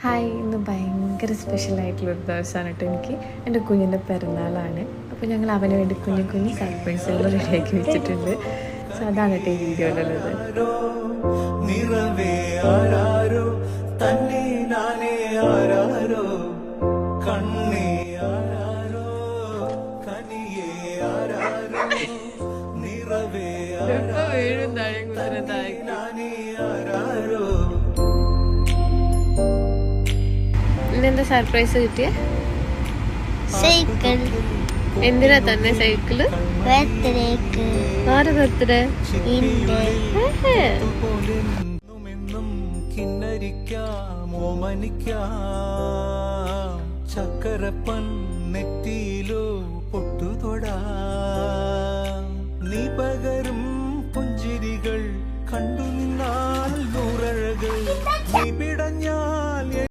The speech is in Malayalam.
ഹായ്, ഇന്ന് ഭയങ്കര സ്പെഷ്യലായിട്ടുള്ളൊരു ദിവസമാണ് കേട്ടോ. എനിക്ക് എൻ്റെ കുഞ്ഞിൻ്റെ പിറന്നാളാണ്. അപ്പോൾ ഞങ്ങൾ അവന് വേണ്ടി കുഞ്ഞു കുഞ്ഞു സർപ്രൈസുകൾ റെഡിയാക്കി വെച്ചിട്ടുണ്ട്. സോ അതാണ് കേട്ടോ ഈ വീഡിയോയിലുള്ളത്. ഇന്നെന്താ സർപ്രൈസ് കിട്ടിയ? സൈക്കിൾ. എന്തിനാ തന്നെ സൈക്കിള്? ബർത്ത്ഡേക്ക്. ആര് ബർത്ത്ഡേ? ചക്കരപ്പൻ നെറ്റിയിലോ പൊട്ടുതൊടാ നീ പക